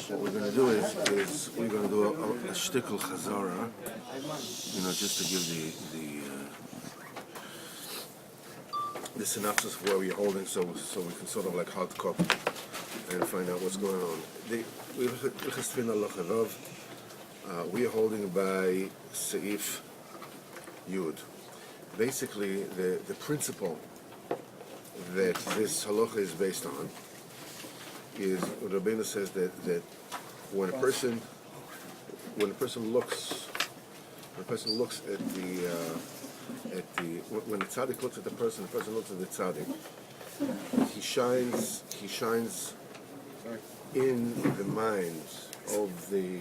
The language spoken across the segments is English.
What we're going to do is we're going to do a shtickle chazara, just to give the synopsis of where we're holding, so we can sort of like hard copy and find out what's going on. We are holding by Seif Yud. Basically, the principle that this halacha is based on is what Rabbeinu says that when a person looks at when the tzaddik looks at the person looks at the tzaddik, he shines in the mind of the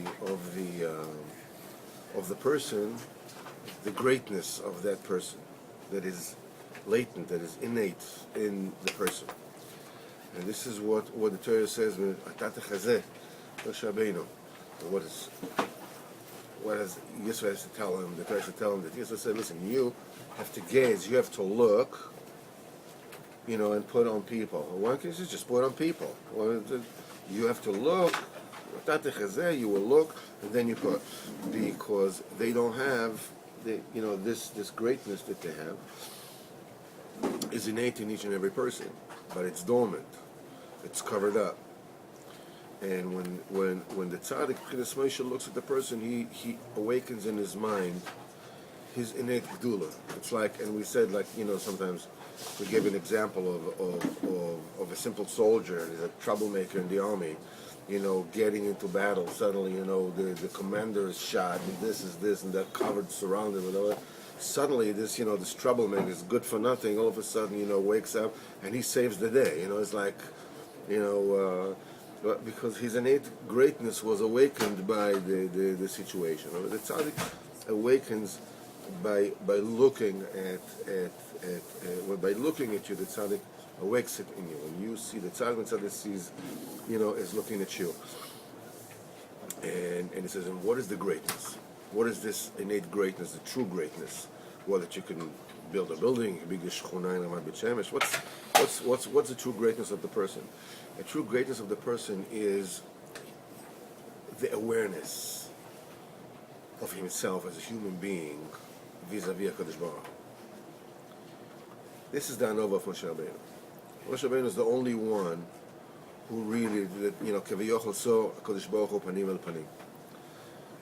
person the greatness of that person that is latent, that is innate in the person. And this is what the Torah says, what has Yisrael has to tell him, the Torah has to tell him that Yisrael said, listen, you have to gaze, you have to look, and put on people. Why can't you just put on people? You have to look, you will look, and then you put, because they don't have, this greatness that they have is innate in each and every person, but it's dormant. It's covered up. And when the tzaddik P'chinas Moshe looks at the person, he awakens in his mind his innate gdula. It's like, and we said, sometimes we give an example of a simple soldier, he's a troublemaker in the army, getting into battle. Suddenly, the commander is shot, and this is this, and they're covered, surrounded with all that. Suddenly, this troublemaker is good for nothing. All of a sudden, wakes up and he saves the day. It's like, because his innate greatness was awakened by the situation. The tzaddik awakens by looking by looking at you. The tzaddik awakes it in you, and you see the tzaddik sees, is looking at you, and he says, and what is the greatness? What is this innate greatness, the true greatness? Well, that you can build a building, what's the true greatness of the person? The true greatness of the person is the awareness of himself as a human being vis-a-vis HaKadosh Baruch Hu. This is the anova of Moshe Rabbeinu. Moshe Rabbeinu is the only one who really, Keviyochel saw HaKadosh Baruch Hu panim el panim,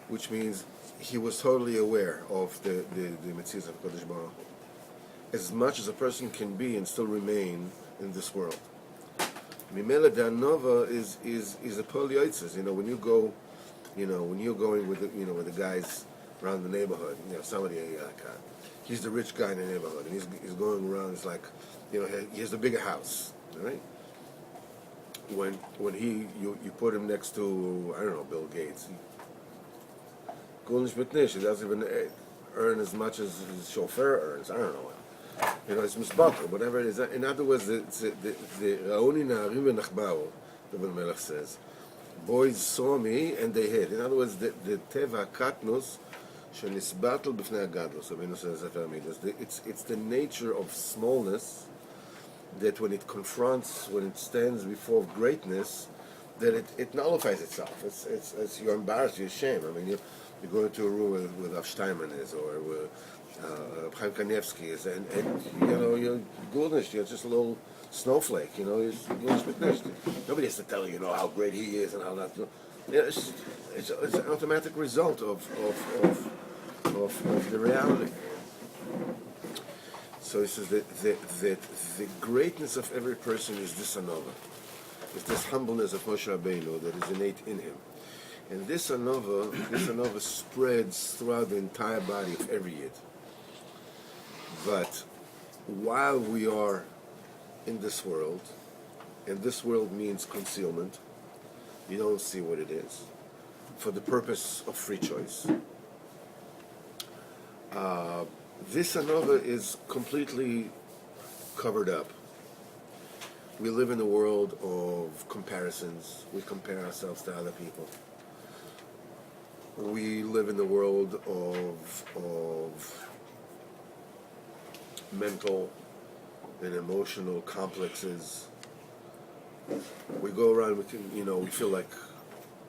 which means he was totally aware of the mitzvahs of HaKadosh Baruch Hu, as much as a person can be and still remain in this world. Mimela the anova is a pearl yotzes. When you go, when you're going with with the guys around the neighborhood, somebody he's the rich guy in the neighborhood, and he's going around. It's like, he has a bigger house, all right? When you put him next to, I don't know, Bill Gates, he doesn't even earn as much as his chauffeur earns. I don't know. It's misbakar, whatever it is. In other words, the Raoni Na'arim v'Nachbao, the Melech says, boys saw me and they hid. In other words, the teva katnus shenisbatel b'fnei hagadlus. Rabbeinu says, it's the nature of smallness that when it stands before greatness, that it nullifies itself. It's you're embarrassed, you're ashamed. You go into a room with Rav Steinman is, or with Chaim Kanievsky is, and you're goldnish, you're just a little snowflake, you're nobody has to tell you, how great he is and how that. It's an automatic result of the reality. So he says that the greatness of every person is this anova, is this humbleness of Moshe Rabbeinu that is innate in him. And this anova spreads throughout the entire body of every yid. But while we are in this world, and this world means concealment, you don't see what it is, for the purpose of free choice. This anova is completely covered up. We live in a world of comparisons. We compare ourselves to other people. We live in the world of mental and emotional complexes. We go around, we feel like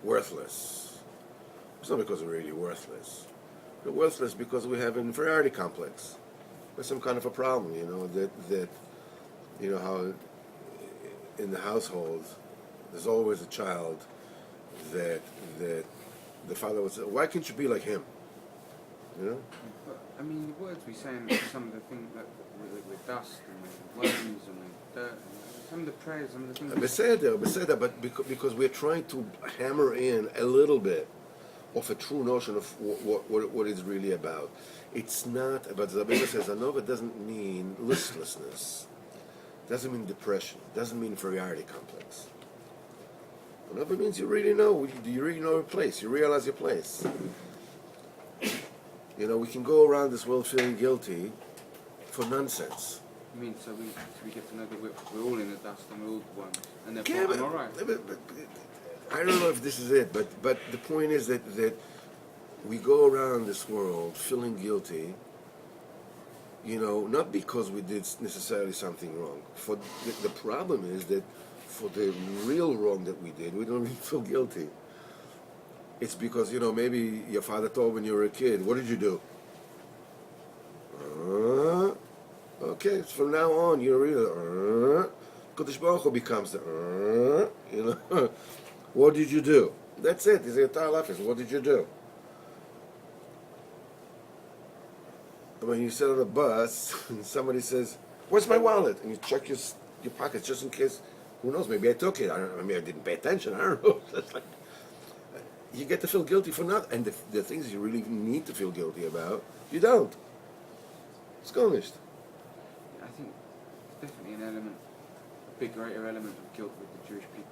worthless. It's not because we're really worthless. We're worthless because we have an inferiority complex. There's some kind of a problem, that how in the household there's always a child that the father would say, why can't you be like him? But, I mean, the words we say and some of the things that with dust and with worms and with dirt, some of the prayers, some of the things... Beseder, but because we're trying to hammer in a little bit of a true notion of what it's really about. It's not about, the Rebbe says, Anova doesn't mean listlessness, doesn't mean depression, doesn't mean inferiority complex. Anova means you really know your place, you realize your place. We can go around this world feeling guilty for nonsense. I mean, so we get to know that we're all in the dust and we're all the ones, and therefore Yeah, I'm all right. but I don't know if this is it, but the point is that we go around this world feeling guilty, not because we did necessarily something wrong. For the problem is that for the real wrong that we did, we don't really feel guilty. It's because, maybe your father told when you were a kid, what did you do? Okay, so from now on, you read Kodesh Baruch Hu becomes the what did you do? That's it. It's the entire life. What did you do? When you sit on a bus and somebody says, "Where's my wallet?" and you check your pockets just in case. Who knows? Maybe I took it. I don't know. Maybe I didn't pay attention. I don't know. It's like, you get to feel guilty for nothing, and the things you really need to feel guilty about, you don't. It's garnished. I think there's definitely an element, a big greater element of guilt with the Jewish people.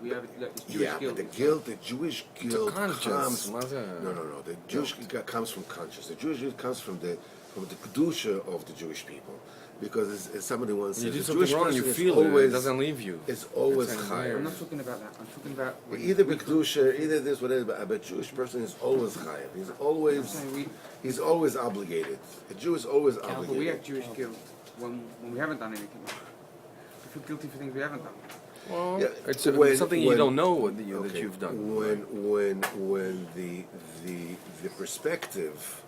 We have this Jewish guilt. The Jewish guilt comes. No. The Jewish guilt comes from conscience. The Jewish guilt comes from the kedusha of the Jewish people, because as somebody once said, you do the something Jewish wrong, you person feel it doesn't leave you. It's always higher. I'm not talking about that. I'm talking about Either kedusha, either this, whatever. But a Jewish person is always higher. He's always obligated. A Jew is always obligated. But we have Jewish guilt when we haven't done anything. We feel guilty for things we haven't done. Well, it's something you don't know that you've done. When the perspective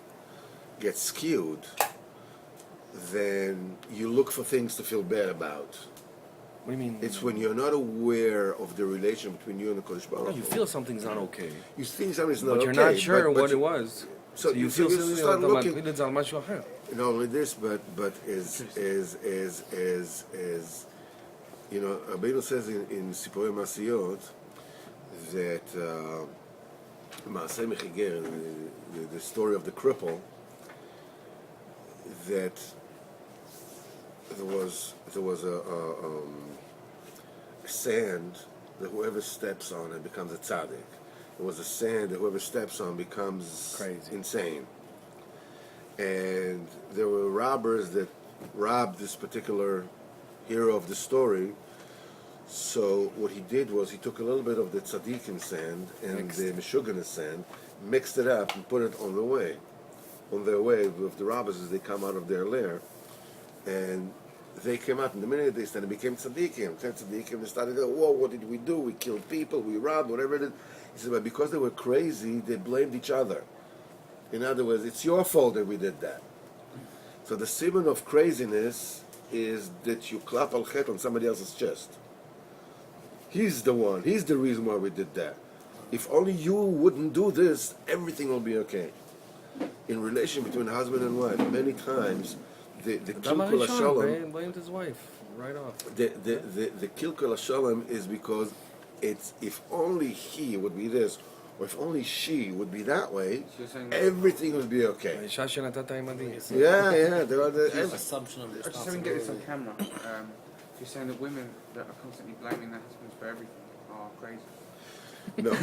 gets skewed, then you look for things to feel bad about. What do you mean? It's when you're not aware of the relation between you and the Kodesh Baruch Hu. No, you feel something's not okay. You think something's not okay. But you're not sure what it was. So you feel you start looking. Not only this, but is Rabbeinu says in Sipurei Masiyot that Maaseh Mechiger, the story of the cripple, that there was a sand that whoever steps on it becomes a tzaddik. There was a sand that whoever steps on becomes crazy, insane. And there were robbers that robbed this particular hero of the story. So what he did was he took a little bit of the tzaddikim sand and the meshuggah sand, mixed it up and put it on their way with the robbers as they come out of their lair. And they came out, and the minute they started, it became tzaddikim. They started, whoa, what did we do? We killed people, we robbed, whatever it is. He said, but because they were crazy, they blamed each other. In other words, it's your fault that we did that. So the siman of craziness is that you clap al chet on somebody else's chest. He's the one. He's the reason why we did that. If only you wouldn't do this, everything will be okay. In relation between husband and wife, many times the kilkul hashalom blamed his wife right off. The kilkul hashalom is because it's if only he would be this, or if only she would be that way, everything would be okay. Yeah. There are the assumption of I just so we can get this on camera. You're saying that women that are constantly blaming their husbands for everything are crazy. No,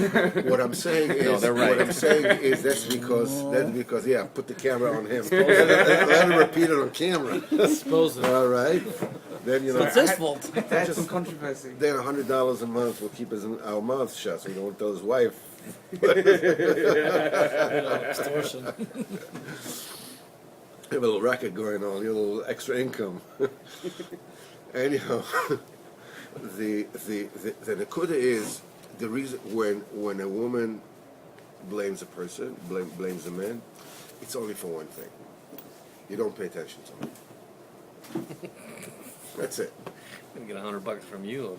what I'm saying is, they're right. What I'm saying is that's because yeah, put the camera on him. Let him repeat it on camera. Suppose it. All right, then It's his fault. That's some controversy. Then $100 a month will keep our mouth shut, so he don't tell his wife. Extortion. Have a little racket going on, a little extra income. Anyhow, the nekuda is the reason when a woman blames a person, blames a man, it's only for one thing. You don't pay attention to him. That's it. I'm gonna get $100 from you.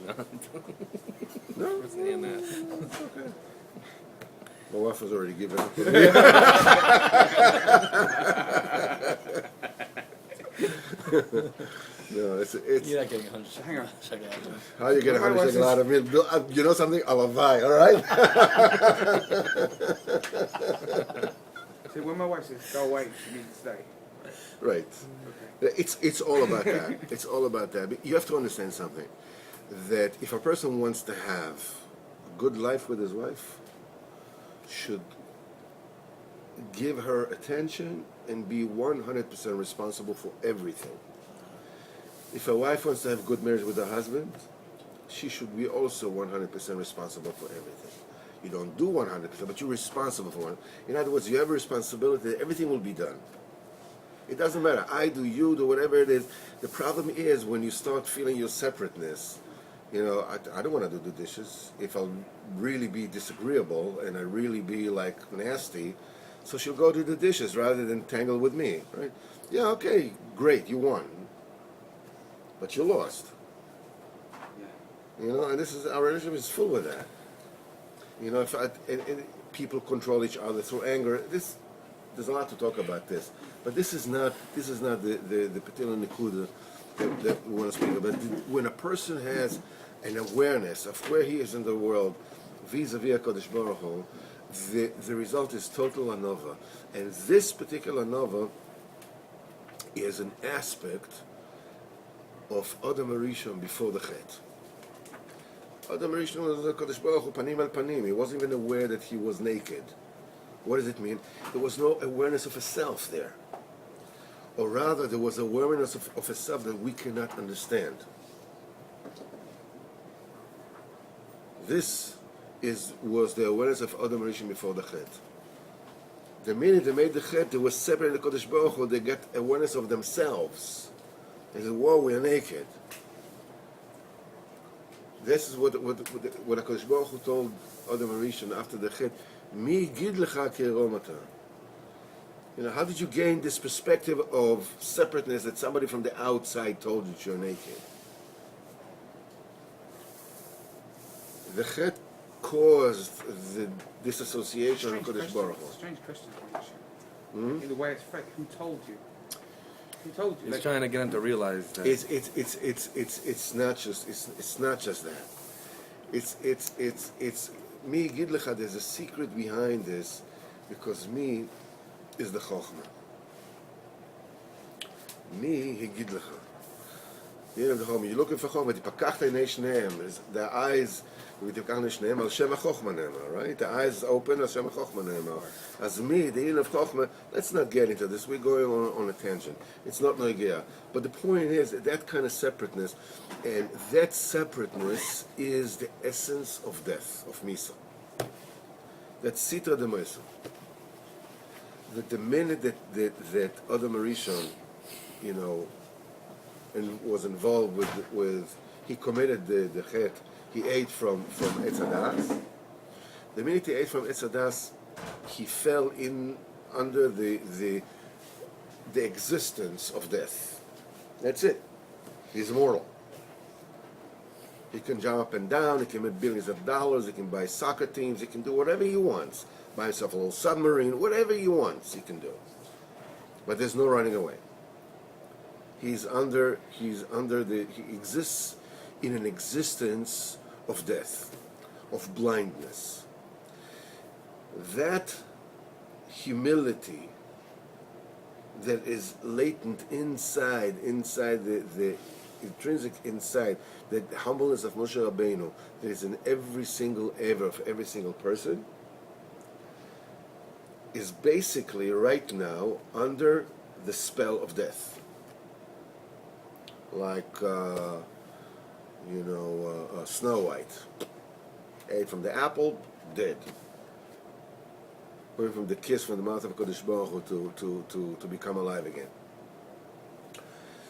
No, For saying that. it's okay. My wife has already given up. No, it's. You're not getting 100. Hang on. Check it out. How you get My wife 100 says- out of me? You know something? I'm a vi, all right? See, when my wife says go away, she means stay. Right. Okay. It's all about that. It's all about that. But you have to understand something. That if a person wants to have a good life with his wife, should give her attention and be 100% responsible for everything. If a wife wants to have good marriage with her husband, she should be also 100% responsible for everything. You don't do 100%, but you're responsible for it. In other words, you have a responsibility that everything will be done. It doesn't matter. I do, you do, whatever it is. The problem is when you start feeling your separateness. You know, I don't want to do the dishes if I'll really be disagreeable and I really be like nasty. So she'll go do the dishes rather than tangle with me, right? Yeah, okay, great, you won. But you lost. Yeah. You know, and this is our relationship is full with that. You know, and people control each other through anger. There's a lot to talk about this, but this is not the particular nikuda that we want to speak about. When a person has an awareness of where he is in the world, vis-a-vis HaKadosh Baruch Hu, the result is total anova, and this particular anova is an aspect of Adam Arishon before the Chet. Adam Arishon was HaKadosh Baruch Hu panim al panim. He wasn't even aware that he was naked. What does it mean? There was no awareness of a self there. Or rather, there was awareness of a self that we cannot understand. This was the awareness of Adam Rishon before the Chet. The minute they made the Chet, they were separated from the Kodesh Baruch Hu, they got awareness of themselves. They said, whoa, we are naked. This is what the Kodesh Baruch Hu told Adam Rishon after the Chet, Mi gid lecha ke'romata. You know, how did you gain this perspective of separateness that somebody from the outside told you that you're naked? The Chet caused the disassociation of Kodesh Baruch Hu. Strange question. In the way it's fake, who told you? Who told you? He's Like, trying to get him to realize that. It's not just that. It's me gid lecha. There's a secret behind this, because me is the chokhmah. Me he gid lecha. You're looking for chokhmah. The eyes. Right? The eyes open, Hashem Chochma Ne'emar. As me, the in of Chochma, let's not get into this. We're going on a tangent. It's not Noigea. But the point is that kind of separateness, and that separateness is the essence of death, of Misa. That's Sitra de Moisa. That the minute that Adam Arishon, you know, and was involved with he committed the Chet. He ate from Etz Hadas. The minute he ate from Etz Hadas, he fell in under the existence of death. That's it. He's immortal. He can jump up and down. He can make billions of dollars. He can buy soccer teams. He can do whatever he wants. Buy himself a little submarine. Whatever he wants, he can do. But there's no running away. He exists in an existence of death, of blindness. That humility that is latent inside the intrinsic inside, that humbleness of Moshe Rabbeinu that is in every single ever of every single person, is basically right now under the spell of death. Like Snow White ate from the apple, dead. Went from the kiss from the mouth of Kodesh Baruch Hu to become alive again.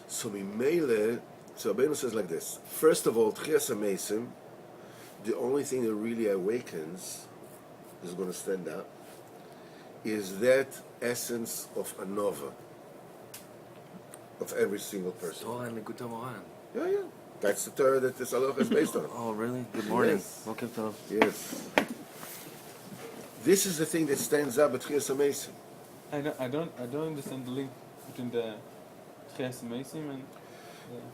So Mimele, so Rabbeinu says like this: first of all, Tchias HaMeisim the only thing that really awakens is going to stand up is that essence of anova of every single person. Torah and Likutei Moharan. Yeah, yeah. That's the Torah that this halacha is based on. Oh, really? Good morning. Yes. Boker Tov. Yes. This is the thing that stands up between Samesim. I don't understand the link between the Tchias Meisim and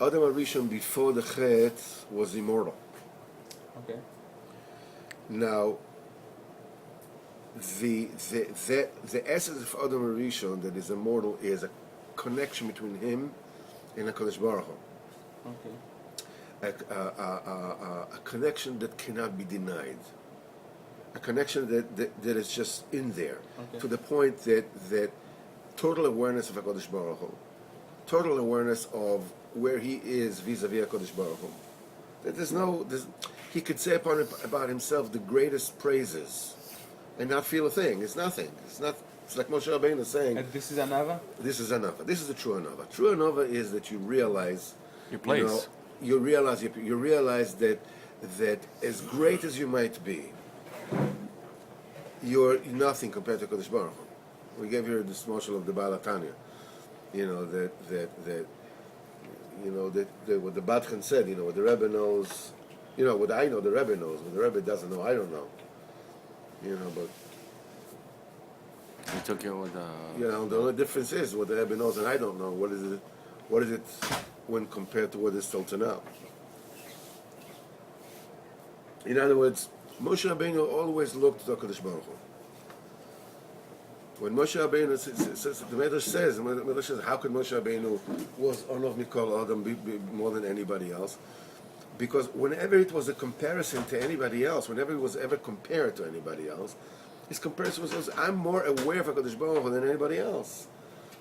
Adam HaRishon before the Chet was immortal. okay. Now, the essence of Adam HaRishon that is immortal is a connection between him and HaKadosh Baruch Hu. Okay. A connection that cannot be denied. A connection that is just in there, Okay. to the point that total awareness of HaKadosh Baruch Hu, total awareness of where he is vis-a-vis HaKadosh Baruch Hu. That he could say about himself the greatest praises and not feel a thing. It's nothing. It's like Moshe Rabbeinu saying, And this is Anava? this is Anava. This is the true Anava. True Anava is that you realize Your place. You realize that as great as you might be, you're nothing compared to Kodesh Baruch Hu. We gave here this marshal of the Baal HaTanya. What the Batchan said. What the Rebbe knows. What I know, the Rebbe knows. What the Rebbe doesn't know, I don't know. But You took it with the only difference is what the Rebbe knows and I don't know. What is it when compared to what is told to know? In other words, Moshe Rabbeinu always looked to HaKadosh Baruch Hu. When Moshe Rabbeinu says, the Medrash says, how could Moshe Rabbeinu was Onov Mikol Adam be more than anybody else? Because whenever it was a comparison to anybody else, whenever it was ever compared to anybody else, his comparison was, I'm more aware of HaKadosh Baruch Hu than anybody else.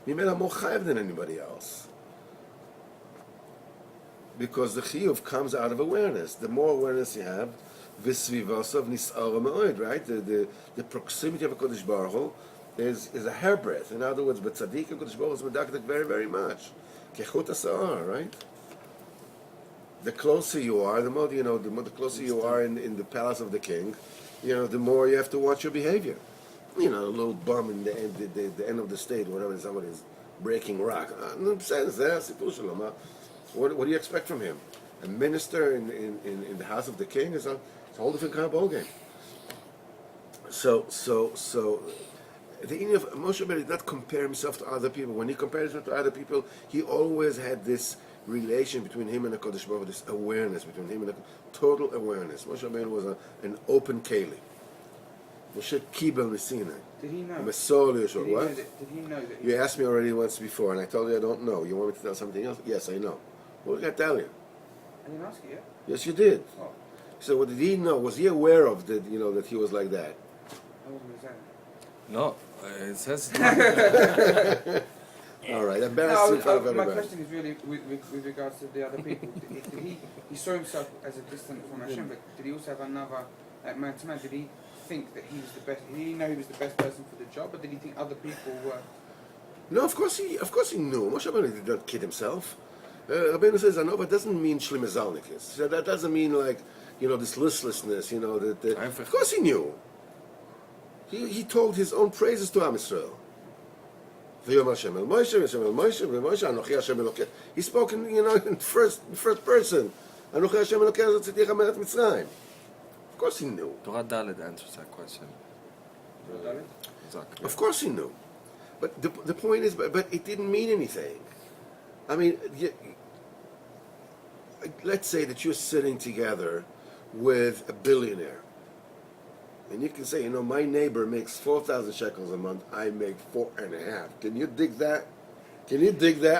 Mimela more chayav than anybody else. Because the chiyuv comes out of awareness. The more awareness you have, v'svivasav nis'ara ma'od, right? The proximity of HaKadosh Baruch Hu is a hairbreadth. In other words, but tzaddik HaKadosh Baruch Hu is medakdek very, very much. Kechut ha'sa'ar, right? The closer you are, the more the closer you are in the palace of the king, the more you have to watch your behavior. A little bum in the end of the state, whenever somebody's breaking rock. No sense, what do you expect from him? A minister in the house of the king is a whole different kind of ballgame. So the Indian of Moshe Rabbeinu did not compare himself to other people. When he compared himself to other people, he always had this relation between him and the Kodesh Baruch Hu, this awareness between him and total awareness. Moshe Rabbeinu was an open keli. Moshe Kibel Messina. Did he know? What? Did he know that? You asked me already once before, and I told you I don't know. You want me to tell something else? Yes, I know. What did I tell you? I didn't ask you yet. Yes, you did. Oh, So what did he know? Was he aware of that? That he was like that? I wasn't going to say that. No, it says All right, embarrassing in front of my everybody. question is really with regards to the other people. Did he saw himself as a distant from Hashem, but did he also have another, like man to man, did he think that he was the best? Did he know he was the best person for the job, or did he think other people were? No, of course he knew. Moshe Rabbeinu did not kid himself. Rabbeinu says, "Anova" doesn't mean shlimazalnikis. So that doesn't mean like this listlessness. Of course he knew. He told his own praises to Am Yisrael. He spoke in first person. Of course he knew. Torah Dalet answers that question. Exactly. Of course he knew. But the point is, but it didn't mean anything. I mean, let's say that you're sitting together with a billionaire. And you can say, my neighbor makes 4,000 shekels a month. I make 4.5. Can you dig that?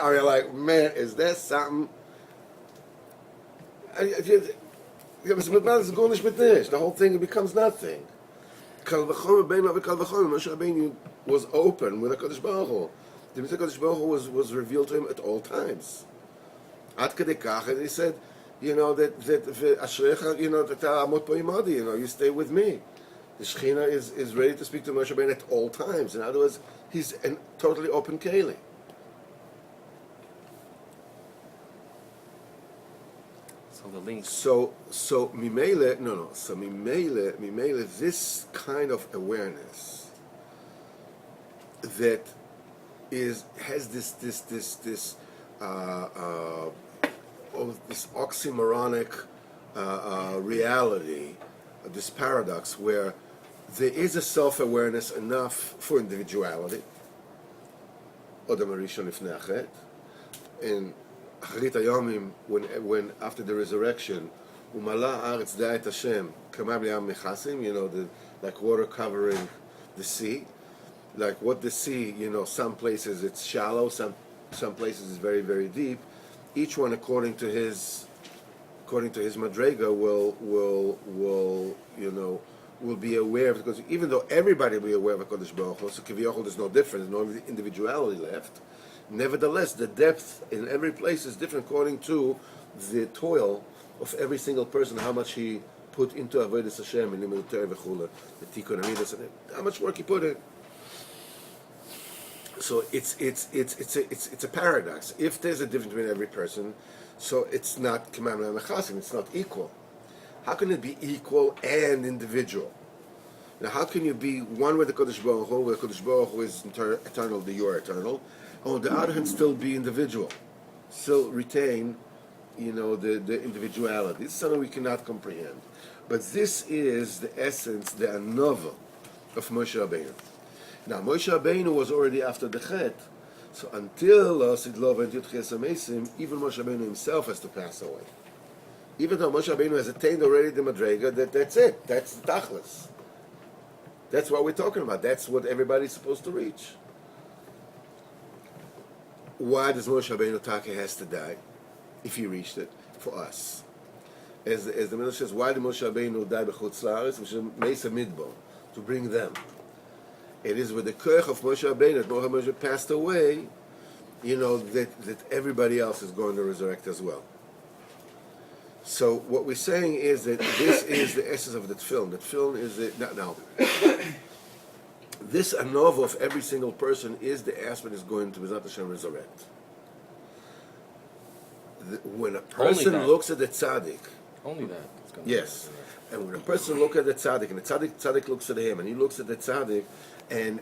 Are you like, man, is that something? The whole thing becomes nothing. Moshe Rabbeinu was open with HaKadosh Baruch Hu. The HaKadosh Baruch Hu was revealed to him at all times. Ad kedei kach, and he said, you stay with me. The Shekhinah is ready to speak to Moshe Rabbeinu at all times. In other words, he's a totally open keli. So of the link. So mimele, no. So mimele, this kind of awareness that has this this oxymoronic reality, this paradox where there is a self-awareness enough for individuality, Odom Harishon Lifnei Achet, and Achrit Hayomim, when after the resurrection, Umala Haaretz Da'et Hashem, Kama B'yam Mechasim, like water covering the sea, like what the sea, some places it's shallow, some places it's very, very deep. Each one according to his madrega will be aware of, because even though everybody will be aware of HaKadosh Baruch Hu, so Kiviyachol there's no difference, no individuality left. Nevertheless, the depth in every place is different according to the toil of every single person, how much he put into Avodas Hashem, in Limud Torah v'chula, the Tikkun Amidas, how much work he put in. So it's a paradox. If there's a difference between every person, so it's not Kamam Mechasim, it's not equal. How can it be equal and individual? Now, how can you be one with the Kodesh Baruch Hu, where the Kodesh Baruch Hu is eternal, the you are eternal, and on the other hand, still be individual, still retain, the individuality? This is something we cannot comprehend. But this is the essence, the anova of Moshe Rabbeinu. Now, Moshe Rabbeinu was already after the Chet, so until Sidlov and Yudches Amesim, even Moshe Rabbeinu himself has to pass away. Even though Moshe Rabbeinu has attained already the Madrega, that's it. That's the Tachlis. That's what we're talking about. That's what everybody's supposed to reach. Why does Moshe Rabbeinu Taka has to die, if he reached it, for us? As the Midrash says, why did Moshe Rabbeinu die b'chutz la'aretz? Which is Mesa Midbar, to bring them. It is with the koach of Moshe Rabbeinu that Moshe passed away, that everybody else is going to resurrect as well. So what we're saying is that this is the essence of the tefillin. The tefillin is now. This anova of every single person is the aspect is going to B'ezrat Hashem resurrect. When a person looks at the tzaddik, only that. Yes, and when a person looks at the tzaddik, and the tzaddik looks at him, and he looks at the tzaddik, and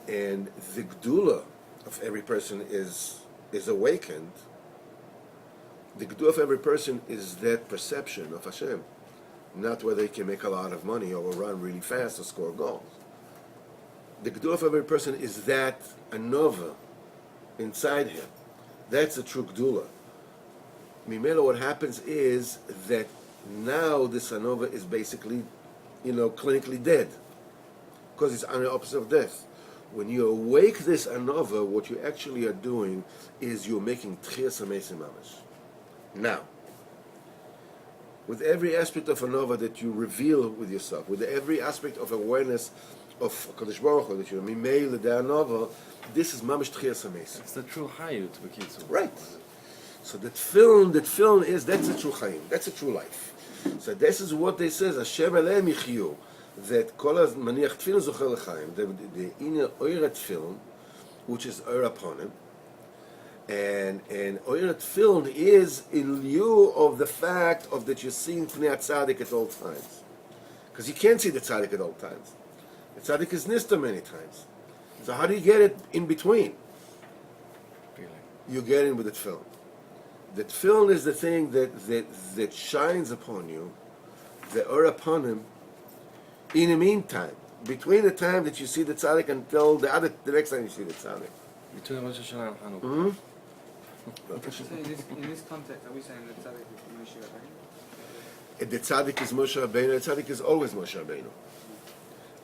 the gdula of every person is awakened. The gdula of every person is that perception of Hashem, not whether he can make a lot of money or run really fast or score goals. The gdula of every person is that anova inside him. That's the true gdula. Mimela, what happens is that now this anova is basically, clinically dead, because it's on the opposite of death. When you awake this anova, what you actually are doing is you're making tchias hamesim mamash. Now, with every aspect of anova that you reveal with yourself, with every aspect of awareness of Kodesh Baruch Hu that you mimei the anova, this is mamash tchias hamesim. It's the true hayut, b'kitzur. Right. So that film is, that's a true chayim, that's a true life. So this is what they say, Hashem Aleim Yichyu, that kol maniach tefillin zocher l'chaim, the inner oira tefillin, which is oira ponim, and oira tefillin is in lieu of the fact of that you're seeing Pnei Tzaddik at all times, because you can't see the Tzaddik at all times. The Tzaddik is nista many times. So how do you get it in between? You get in with the tefillin. The tefillin is the thing that shines upon you, the or upon him, in the meantime, between the time that you see the tzaddik until the next time you see the tzaddik. Between Rosh Hashanah and Hanukkah. So in this context, are we saying that tzaddik is Moshe Rabbeinu? The tzaddik is Moshe Rabbeinu. The tzaddik is always Moshe Rabbeinu.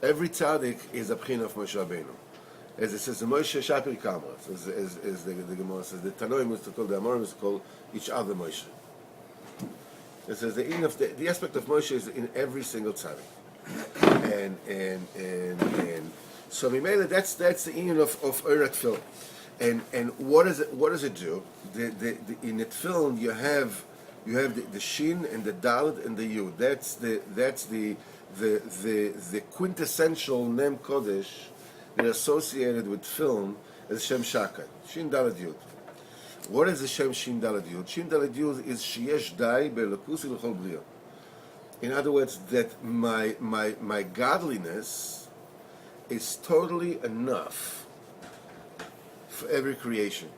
Every tzaddik is a pchin of Moshe Rabbeinu. As it says, the Moshe Shapir Kama, as the Gemara says, the Tanoim is to call, the Amorim is to call each other Moshe. It says the aspect of Moshe is in every single tzaddik. And so Mimele, that's the union of Oira Tefillin. And what does it do? In the Tefillin you have the Shin and the Dalet and the Yud. That's the quintessential Nem Kodesh that are associated with film as Shem Shaka. Shin Dalet Yud. What is the Shem Shin Daled Yud? Shin Daled Yud is Sheyesh Dai Be'elokus L'chol Bria. In other words, that my godliness is totally enough for every creation.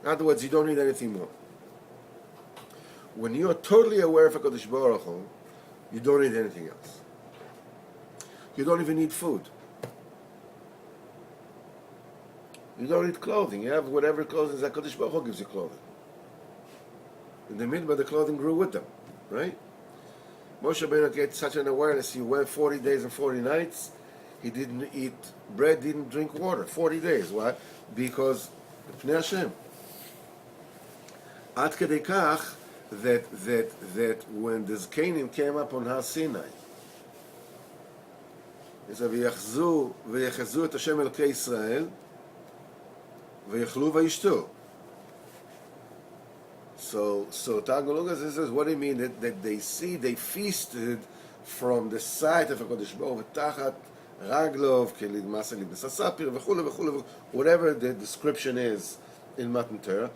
In other words, you don't need anything more. When you're totally aware of HaKadosh Baruch Hu, you don't need anything else. You don't even need food. You don't need clothing. You have whatever clothing HaKadosh Baruch Hu gives you clothing. In the middle, the clothing grew with them, right? Moshe Rabbeinu gets such an awareness. He went 40 days and 40 nights. He didn't eat bread, didn't drink water. 40 days. Why? Because Pnei Hashem. Ad kedei kach that when the Zkanim came up on Har Sinai, he said, "V'yachzu et Hashem Elokei Yisrael, v'yachlu v'yishtu." So Targum says, what do you mean that they feasted from the sight of HaKadosh Baruch Hu, tachat raglov, kelid masa libesasapir, v'chule, whatever the description is in Matan Torah.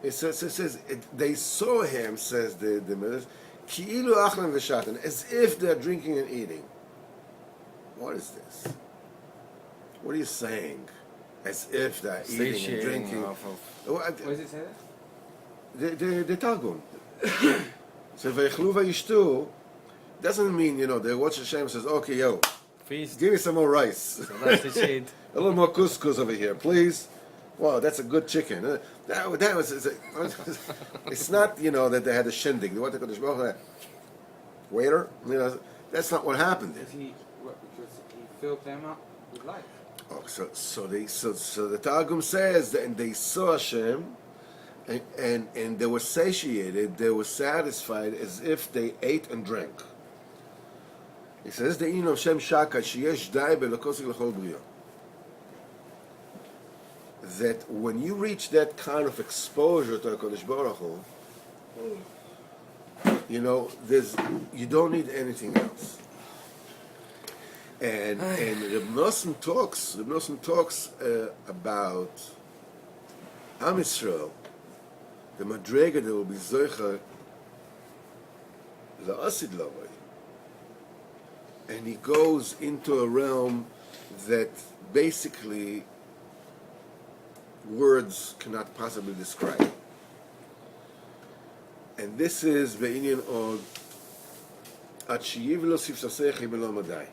It says they saw him, says the Midrash, ki'ilu achlan v'shatan, as if they're drinking and eating. What is this? What are you saying? As if they're eating and drinking. Where does it say that? The Targum. So v'yechlu v'yishtu doesn't mean, they watch Hashem says, okay, yo, Feast. give me some more rice. So that's the shade. A little more couscous over here, please. Wow, that's a good chicken. That was. It's not, that they had a shindig. They wanted to go, waiter. That's not what happened there. Because he filled them up with life. Oh, so the Targum says that they saw Hashem, and they were satiated. They were satisfied as if they ate and drank. He says the in of Shem Shaka sheyesh dai be'elokos l'chol bria. That when you reach that kind of exposure to HaKadosh Baruch Hu, you don't need anything else. And Reb Nosson talks about Am Yisrael, the Madrega that will be Zoicha La'asid Lavai. And he goes into a realm that basically words cannot possibly describe. And this is Be'inyan od Ad sheyiv lo sifsasechi belo madai.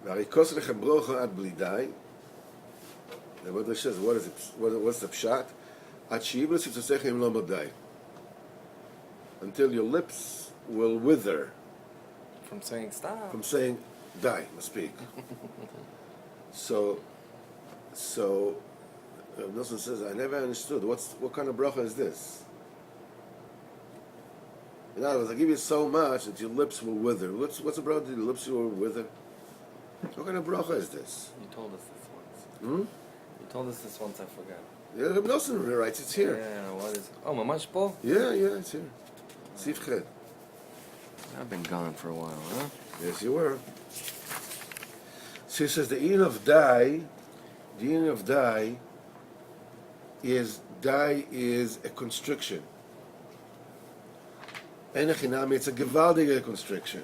V'arikos lechem brocha ad blidai. The Midrash says, what is it? What's the pshat? Ad sheyiv lo sifsasechi belo madai. Until your lips will wither. From saying stop. From saying, die, speak. So Nelson says, I never understood. What kind of bracha is this? In other words, I give you so much that your lips will wither. What's the bracha that your lips will wither? What kind of bracha is this? You told us this once. You told us this once, I forgot. Yeah, Nelson writes, it's here. Yeah, what is it? Oh, Mamash Paul? Yeah, it's here. Sif Ched. I've been gone for a while, huh? Yes, you were. So he says the in of die is a constriction. Enechinami, it's a gewaldige constriction,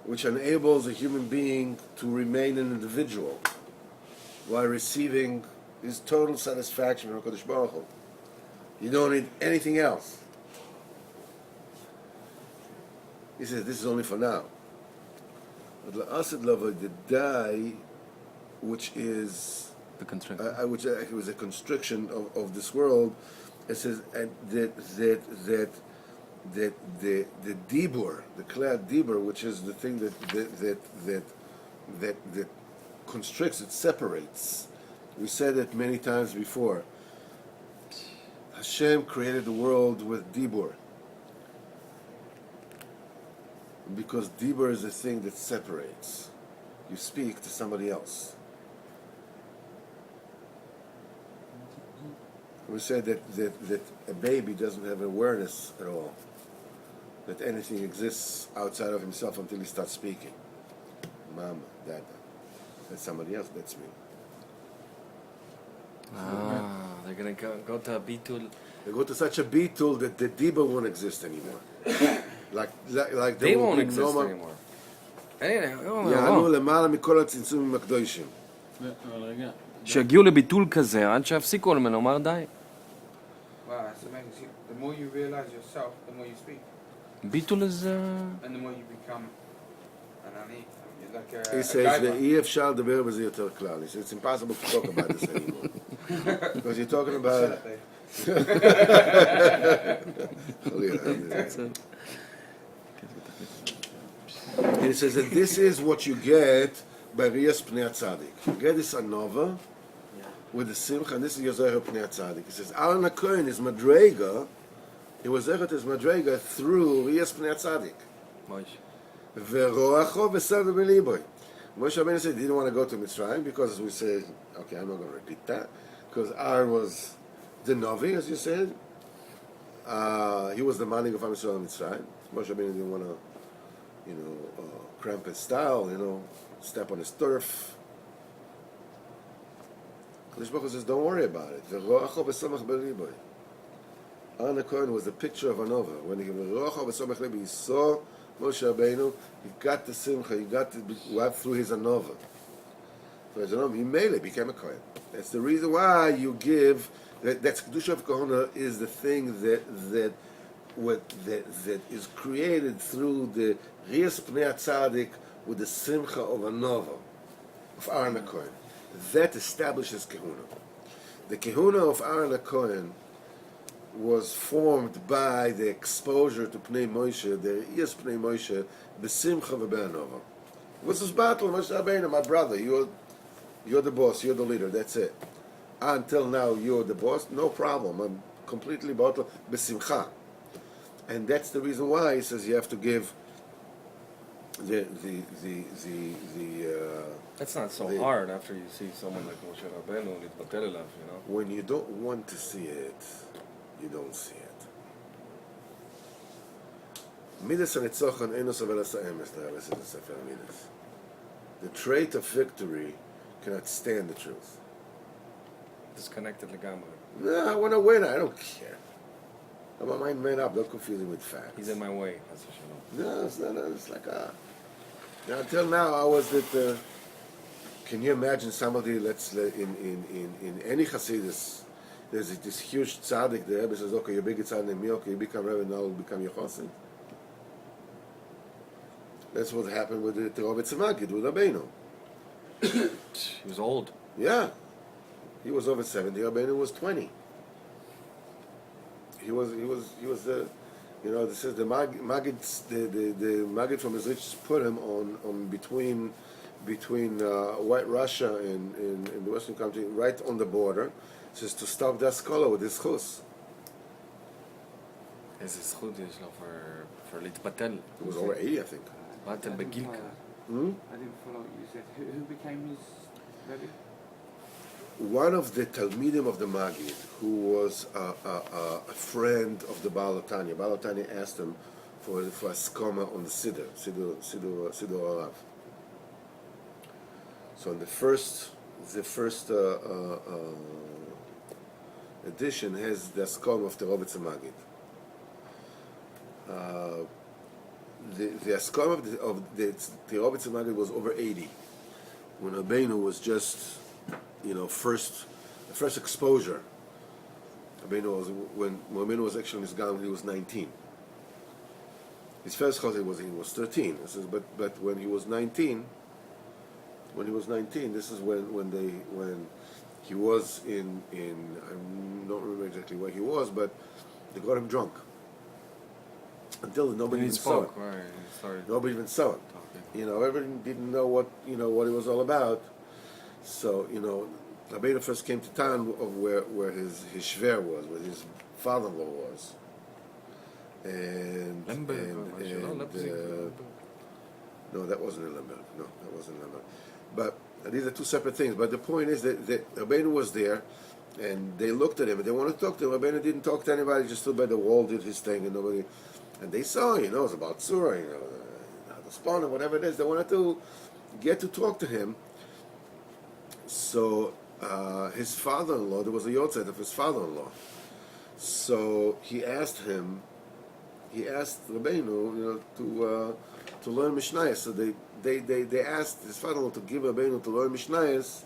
which enables a human being to remain an individual while receiving his total satisfaction from HaKadosh Baruch Hu. You don't need anything else. He says this is only for now. But la'asid lava, the die, which is The constriction. which was a constriction of this world. It says that the dibur, the klei dibur, which is the thing that constricts, it separates. We said it many times before. Hashem created the world with dibur, because dibur is a thing that separates. You speak to somebody else. We said that a baby doesn't have awareness at all, that anything exists outside of himself until he starts speaking. Mama, Dada. That's somebody else, that's me. They're gonna go to a bitul. They go to such a bitul that the diba won't exist anymore. like They there will won't be exist no anymore. Anyway, יענו למעלה מכל הצמצומים הקדושים. אבל רגע, שיגיעו לביטול כזה עד שיפסיקו ממנו, לומר די. Wow, that's amazing. See, the more you realize yourself, the more you speak, ביטול is... and the more you become an ani. Like He a says gaiva. ואי אפשר לדבר בזה יותר כלל. He says it's impossible to talk about this anymore. Because you're talking about... Shut up, Dave. And he says that this is what you get by Riyas Pnei Tzadik. You get this anova with the simcha, and this is Yozer Pnei Tzadik. He says Aaron HaKohen is Madrega. He was Echet as Madrega through Riyas Pnei Tzadik. Veroacho v'sada b'liboy. Moshe Rabbeinu said he didn't want to go to Mitzrayim because we said, okay, I'm not going to repeat that, because Aaron was the Novi, as you said. He was the manning of Am Yisrael in Mitzrayim. Moshe Rabbeinu didn't want to, cramp his style, step on his turf. Kadosh Baruch Hu says, don't worry about it. Veroacho v'samach b'liboy. Aaron HaKohen was the picture of Anova. When he veroacho v'samach b'liboy, he saw Moshe Rabbeinu, he got the simcha, he got the went through his anova. So his anova, he made it, became a kohen. That's the reason why you give. That's kedusha of kohana is the thing that is created through the riyas pnei tzadik with the simcha of anova of Aaron HaKohen. That establishes kehuna. The kehuna of Aaron HaKohen was formed by the exposure to Pnei Moshe, the Iyas Pnei Moshe, B'simcha v'be'anova. What's this battle? Moshe Rabbeinu, my brother, you're the boss, you're the leader, that's it. Until now, you're the boss, no problem. I'm completely bottled, B'simcha. And that's the reason why he says you have to give the That's not so hard after you see someone like Moshe Rabbeinu, להתבטל אליו, when you don't want to see it, you don't see it. Midas hanitzochan eino sovel ha'emes, the Rebbe says in Sefer Midas. The trait of victory cannot stand the truth. Disconnected לגמרי. No, I want to win. I don't care. I'm my mind made up. Don't confuse it with facts. He's in my way, that's for sure. No, it's not. It's like Now, until now, I was that. Can you imagine somebody? In any Hasidus, there's this huge tzaddik. The Rebbe says, "Okay, you're big tzaddik than me. Okay, you become Rebbe, now you become your chassid." That's what happened with the Rovitz Magid with Rabbeinu. He was old. Yeah, he was over 70. Rabbeinu was 20. He was the. This is the Maggid, the Maggid from his riches put him on between White Russia and the Western country, right on the border, says to stop the Askola with his chus. איזה זכות יש לו for להתבטל. He was over 80, I think. להתבטל בגיל כזה. I didn't follow what you said. Who became his Rebbe? One of the Talmidim of the Maggid, who was a friend of the Baal HaTanya. Baal HaTanya asked him for a skoma on the Siddur Orav. So in the first edition has the skoma of the Rovitz Maggid. The skoma of the Rovitz Maggid was over 80 when Rabbeinu was just. First exposure. Rabbeinu was when Rabbeinu was actually in his Gaon, he was 19. His first chazir was he was 13. This is, but when he was 19, this is when he was in I don't remember exactly where he was, but they got him drunk until nobody even saw it. Right, nobody even saw it. Everyone didn't know what it was all about. So, Rabbeinu first came to town of where his shver was, where his father-in-law was. And no, that wasn't in Lemberg. No, that wasn't in Lemberg. But these are two separate things. But the point is that Rabbeinu was there, and they looked at him, and they wanted to talk to him. Rabbeinu didn't talk to anybody, just stood by the wall, did his thing, and they saw, it was about Surah, the spawn or whatever it is. They wanted to get to talk to him. So his father-in-law, there was a yahrzeit of his father-in-law. So he asked Rabbeinu, to learn Mishnayos. So they asked his father-in-law to give Rabbeinu to learn Mishnayos,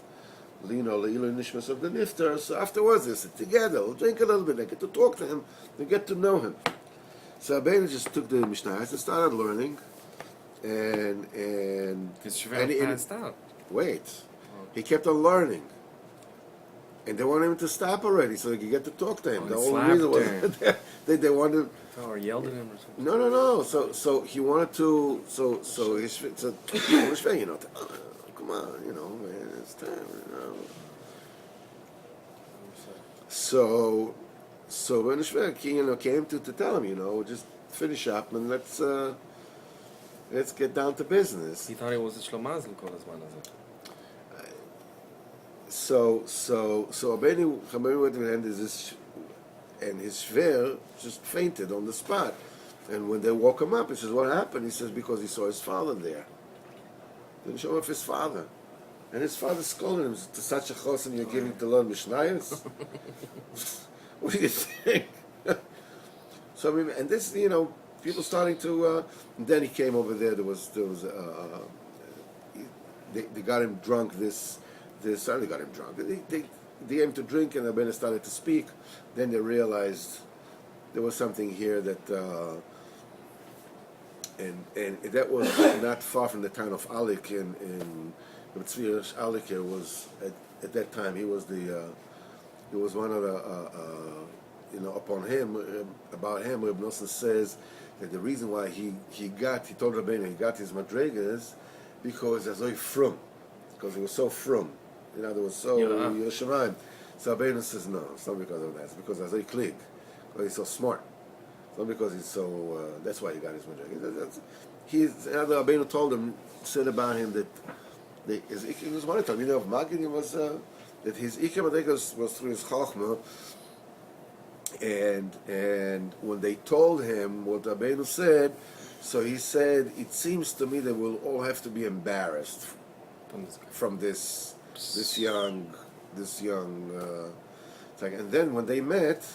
Le'ilu Nishmas of the Niftar. So afterwards they sit together, they'll drink a little bit, they get to talk to him, they get to know him. So Rabbeinu just took the Mishnayos and started learning, and His Shver passed out. wait, he kept on learning. And they wanted him to stop already so they could get to talk to him. Oh, The and only reason was slapped they wanted. Or yelled at him or something. No. So he wanted to. So his come on, man, it's time. So when Shver, came to tell him, just finish up and let's get down to business. He thought he was a Shlomazel כל הזמן הזה. So Rabbeinu went to the end of this, and his Shver just fainted on the spot. And when they woke him up, he says, "What happened?" He says, "Because he saw his father there." Didn't show off his father, and his father scolded him, "To such a chosen you're giving to learn Mishnayos? What do you think?" So and this, people starting to. And then he came over there. There was they got him drunk. They certainly got him drunk. They gave him to drink, and Rabbeinu started to speak. Then they realized there was something here that, and that was not far from the town of Alik in Tzvi Alik was at that time he was one of the about him Reb Nosson says that the reason why he told Rabbeinu he got his madrigas because as a frum, because he was so frum. There was so Yerushalayim. So Rabbeinu says, no, it's not because of that. It's because as a klig, because he's so smart. It's not because he's so. That's why he got his madrigas. Rabbeinu told him, said about him that he was one of the Talmidei of Magid. Was that his ikar madrigas was through his chachma. And when they told him what Rabbeinu said, so he said, it seems to me that we'll all have to be embarrassed from this young and then when they met,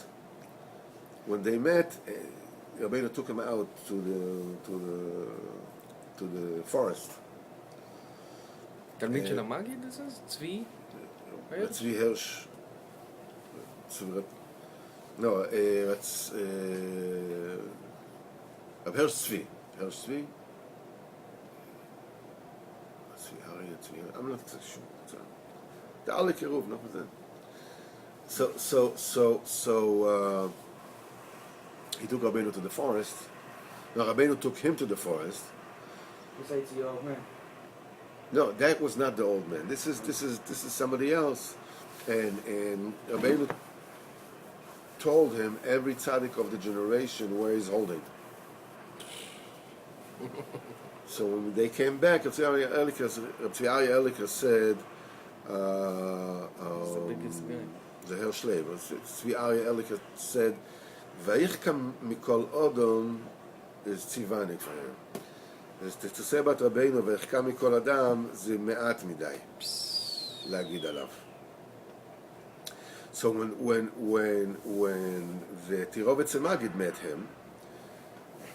Rabbeinu took him out to the forest. תלמיד של המגיד הזה? צבי? צבי הרש. No, it's Hersh Tzvi. Hersh Tzvi? I'm not sure. The Ali Kiruv, no, so he took Rabbeinu to the forest. No, Rabbeinu took him to the forest. You say to your old man. No, that was not the old man. This is somebody else, and Rabbeinu told him every tzaddik of the generation where he's holding. So when they came back, Rabbi Tzvi Elika said, the biggest guy. the Hersh Leib, Tzvi Elika said, Vayichkam mikol odom is tzivanik for him. To say about Rabbeinu, Vayichkam mikol adam, זה מעט מדי להגיד עליו. So when the Tirovetz Magid met him,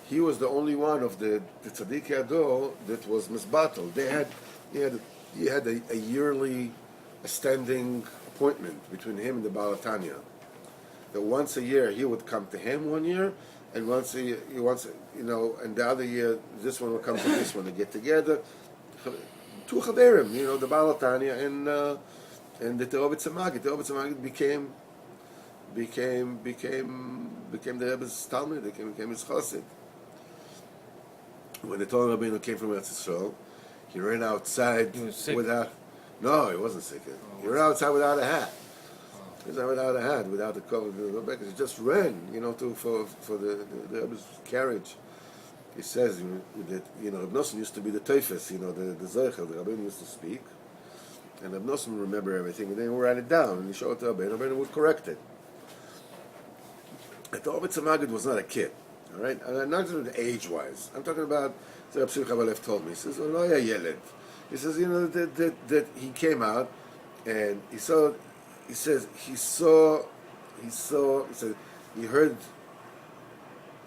he was the only one of the Tzaddik Ador that was misbattled. He had a yearly standing appointment between him and the Baal Tanya. That once a year he would come to him one year, and and the other year this one would come to this one to get together. Two Chaverim, the Baal Tanya and the Tirovetz Magid. Tirovetz Magid became the Rebbe's Talmud. Became his chassid. When the Torah Rabbeinu came from Eretz Yisrael, he ran outside without. No, he wasn't sick. He ran outside without a hat. He was without a hat, without the cover. He just ran, for the Rebbe's carriage. He says that Reb Nosson used to be the teifes, the zeichel. The Rabbeinu used to speak, and Reb Nosson would remember everything, and then he would write it down, and he showed it to Rabbeinu. Rabbeinu would correct it. The Tirovetz Magid was not a kid. All right, and I'm not talking about age-wise. I'm talking about. The Reb Simcha Balev told me. He says, "Lo ya yeled." He says, that he came out, and he said he heard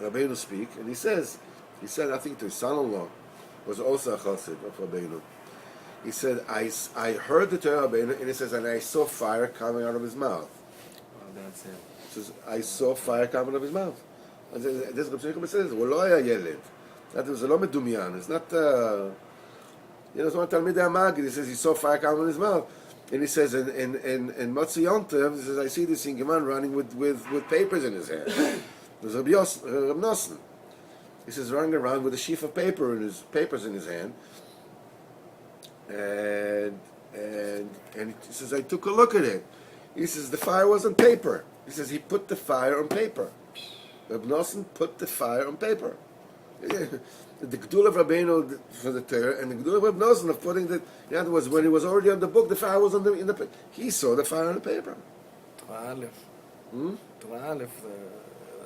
Rabbeinu speak, and he said, I think to his son-in-law, was also a chassid of Rabbeinu. He said, I heard the Torah Rabbeinu, and he says, and I saw fire coming out of his mouth. That's it. He says, I saw fire coming out of his mouth. And this Rabbi Shimon says, הוא לא היה ילד. זה לא מדומיין. It's not, it's not Talmidei HaMagid. He says, he saw fire coming out of his mouth. And he says, in Motzi Yontev, he says, I see this Ingeman running with papers in his hand. There's Rabbi Nosson. He says, running around with a sheaf of papers in his hand. And he says, I took a look at it. He says, the fire was on paper. He says, he put the fire on paper. Rabbi Nosson put the fire on paper. The Gdul of Rabbeinu for the Torah, and the Gdul of Rabbi Nosson of putting the, in other words, when he was already on the book, the fire was on in the he saw the fire on the paper. Torah Aleph,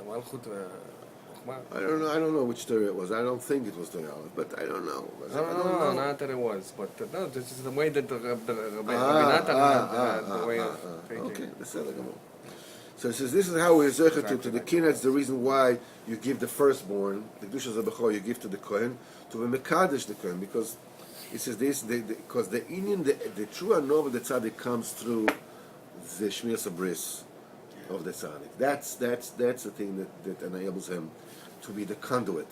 Malchut, I don't know which Torah it was. I don't think it was Torah Aleph, but I don't know. No, not that it was, but no, this is the way that the Rabbi Natan had the way of thinking. Okay, בסדר גמור. So it says, this is how we're zecher to the king. That's the reason why you give the firstborn, the Kedusha Zabachor, you give to the Kohen, to be Mekadesh the Kohen, because it says this, because the Indian, the true Anov of the Tzaddik comes through the Shmiras Abris of the Tzaddik. That's the thing that enables him to be the conduit.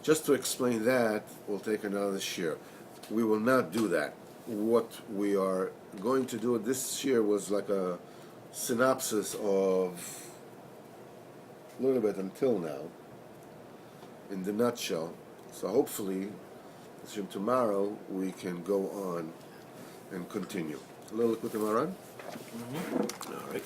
Just to explain that, we'll take another shir. We will not do that. What we are going to do this shir was like a synopsis of a little bit until now, in the nutshell. So hopefully, tomorrow we can go on and continue. A little Likutei Moharan? All right.